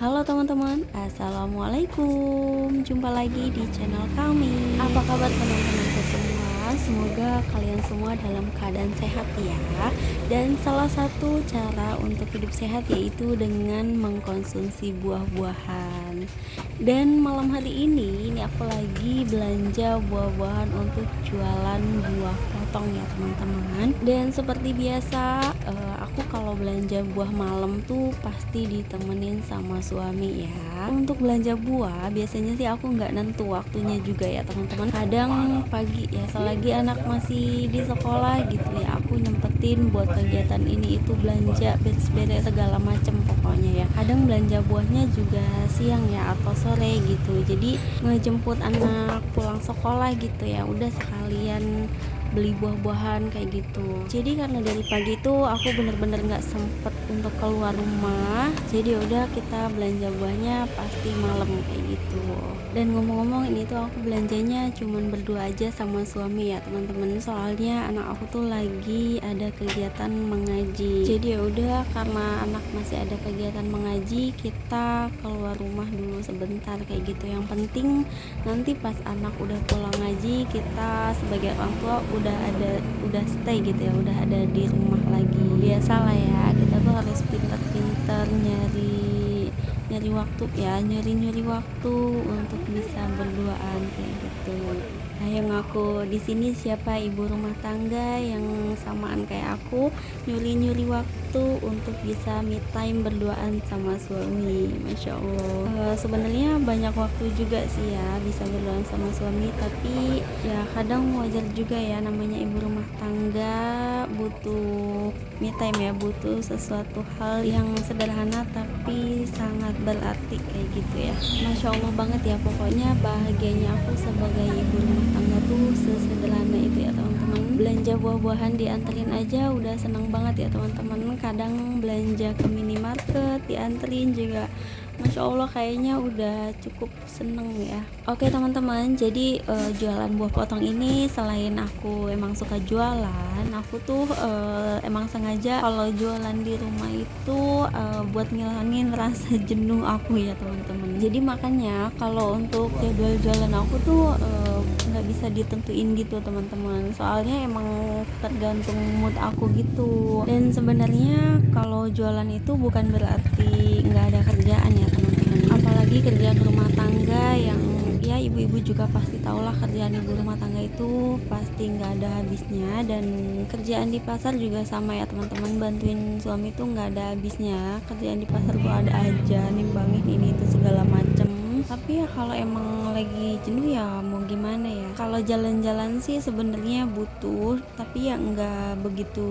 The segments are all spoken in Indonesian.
Halo teman-teman, assalamualaikum. Jumpa lagi di channel kami. Apa kabar teman-temanku semua? Semoga kalian semua dalam keadaan sehat ya. Dan salah satu cara untuk hidup sehat yaitu dengan mengkonsumsi buah-buahan. Dan malam hari ini aku lagi belanja buah-buahan untuk jualan buah potong ya teman-teman. Dan seperti biasa, aku kalau belanja buah malam tuh pasti ditemenin sama suami ya. Untuk belanja buah biasanya sih aku nggak nentu waktunya juga ya teman-teman. Kadang pagi ya selagi anak masih di sekolah gitu ya, aku nyempetin buat kegiatan ini itu belanja beres-beres segala macem pokoknya ya. Kadang belanja buahnya juga siang ya atau sore gitu. Jadi ngejemput anak pulang sekolah gitu ya, udah sekalian beli buah-buahan kayak gitu. Jadi karena dari pagi tuh aku bener-bener nggak sempet untuk keluar rumah, jadi udah kita belanja buahnya pasti malam kayak gitu. Dan ngomong-ngomong ini tuh aku belanjanya cuman berdua aja sama suami ya teman-teman, soalnya anak aku tuh lagi ada kegiatan mengaji. Jadi ya udah, karena anak masih ada kegiatan mengaji, kita keluar rumah dulu sebentar kayak gitu. Yang penting nanti pas anak udah pulang ngaji, kita sebagai orang tua udah stay gitu ya, udah ada di rumah lagi. Biasalah ya, kita tuh harus pinter-pinter nyari waktu ya, nyuri waktu untuk bisa berduaan kayak gitu. Nah, yang aku di sini siapa ibu rumah tangga yang samaan kayak aku, nyuri waktu untuk bisa me time berduaan sama suami. Masya Allah. Sebenarnya banyak waktu juga sih ya bisa berduaan sama suami, tapi ya kadang wajar juga ya, namanya ibu rumah tangga butuh me time ya, butuh sesuatu hal yang sederhana tapi sangat berarti kayak gitu ya. Masya Allah banget ya, pokoknya bahagianya aku sebagai ibu rumah tangga tuh sesederhana itu ya teman-teman. Belanja buah-buahan dianterin aja udah seneng banget ya teman-teman. Kadang belanja ke minimarket dianterin juga, Masya Allah kayaknya udah cukup seneng ya. Oke teman-teman, jadi jualan buah potong ini selain aku emang suka jualan, aku tuh emang sengaja kalau jualan di rumah itu buat ngilangin rasa jenuh aku ya teman-teman. Jadi makanya kalau untuk jadwal jualan aku tuh nggak bisa ditentuin gitu teman-teman, soalnya emang tergantung mood aku gitu. Dan sebenarnya kalau jualan itu bukan berarti nggak ada kerjaan ya teman-teman, apalagi kerjaan rumah tangga yang ya ibu-ibu juga pasti tahulah, kerjaan ibu rumah tangga itu pasti nggak ada habisnya. Dan kerjaan di pasar juga sama ya teman-teman, bantuin suami tuh nggak ada habisnya. Kerjaan di pasar tuh ada aja, nimbangin ini itu segala macem. Tapi ya kalau emang lagi jenuh ya mau gimana ya. Kalau jalan-jalan sih sebenarnya butuh, tapi ya nggak begitu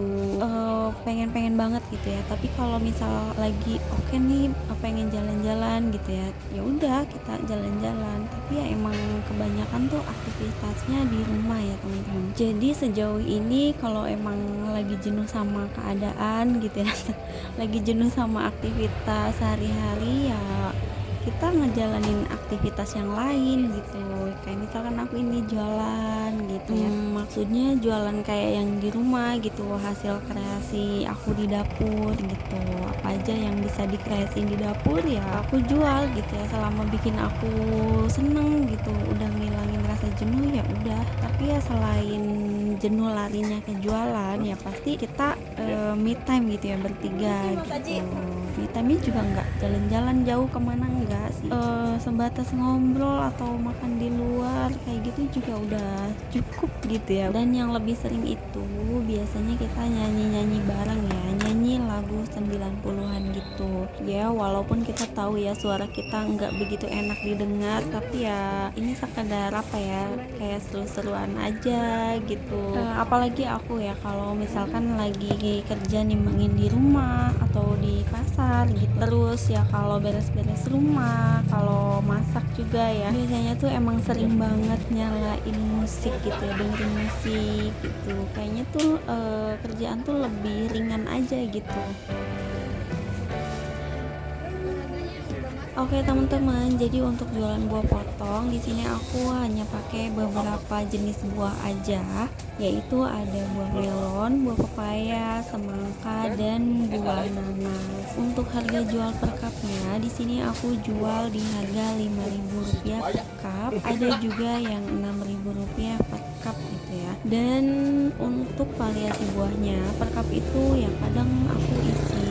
pengen banget gitu ya. Tapi kalau misal lagi oke nih pengen jalan-jalan gitu ya, ya udah kita jalan-jalan. Tapi ya emang kebanyakan tuh aktivitasnya di rumah ya teman-teman. Jadi sejauh ini kalau emang lagi jenuh sama keadaan gitu ya lagi jenuh sama aktivitas sehari-hari, ya kita ngejalanin aktivitas yang lain gitu. Kayak misalkan aku ini jualan gitu ya, maksudnya jualan kayak yang di rumah gitu, hasil kreasi aku di dapur gitu. Apa aja yang bisa dikreasin di dapur ya aku jual gitu ya, selama bikin aku seneng gitu, udah ngilangin rasa jenuh ya udah. Tapi ya selain jenuh larinya ke jualan, ya pasti kita me time gitu ya, bertiga gitu. Me time juga nggak jalan-jalan jauh kemana, enggak sih, sebatas ngobrol atau makan di luar kayak gitu juga udah cukup gitu ya. Dan yang lebih sering itu biasanya kita nyanyi-nyanyi bareng ya, nyanyi lagu 90-an gitu ya, walaupun kita tahu ya suara kita nggak begitu enak didengar, tapi ya ini sekedar apa ya, kayak seru-seruan aja gitu. Apalagi aku ya kalau misalkan lagi kerja nimbangin di rumah atau di pasar gitu, terus ya kalau beres-beres rumah, kalau masak juga ya, biasanya tuh emang sering banget nyalain musik gitu ya, dengerin musik gitu. Kayaknya tuh kerjaan tuh lebih ringan aja gitu. Oke teman-teman, jadi untuk jualan buah potong di sini aku hanya pakai beberapa jenis buah aja, yaitu ada buah melon, buah pepaya, semangka, dan buah nanas. Untuk harga jual per cupnya di sini aku jual di harga Rp5.000 per cup, ada juga yang Rp6.000 per cup gitu ya. Dan untuk variasi buahnya per cup itu ya kadang aku isi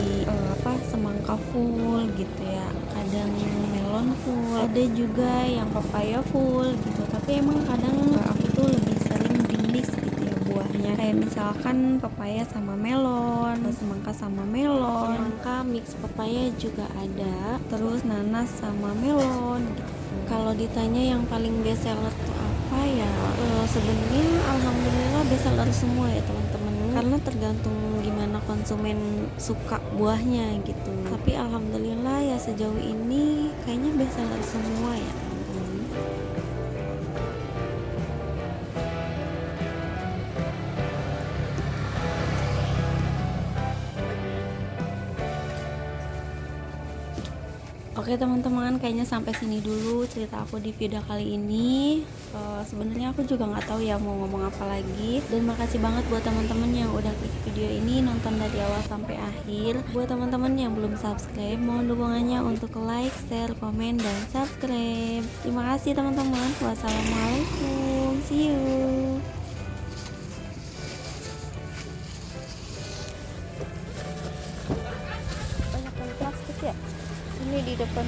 semangka full gitu ya, kadang melon full, ada juga yang papaya full gitu. Tapi emang kadang aku tuh lebih sering di mix gitu ya buahnya, kayak misalkan papaya sama melon, semangka sama melon, semangka mix papaya juga ada, terus nanas sama melon gitu. Kalau ditanya yang paling best seller tuh apa ya, sebenarnya alhamdulillah best seller semua ya teman-teman, karena tergantung gimana konsumen suka buahnya gitu. Tapi alhamdulillah ya sejauh ini kayaknya best seller semua ya teman-teman. Oke teman-teman, kayaknya sampai sini dulu cerita aku di video kali ini. Sebenarnya aku juga nggak tahu ya mau ngomong apa lagi. Dan makasih banget buat teman-teman yang udah klik video ini, nonton dari awal sampai akhir. Buat teman-teman yang belum subscribe, mohon dukungannya untuk like, share, komen, dan subscribe. Terima kasih teman-teman. Wassalamualaikum. See you. Banyak plastik ya. Ini di depan.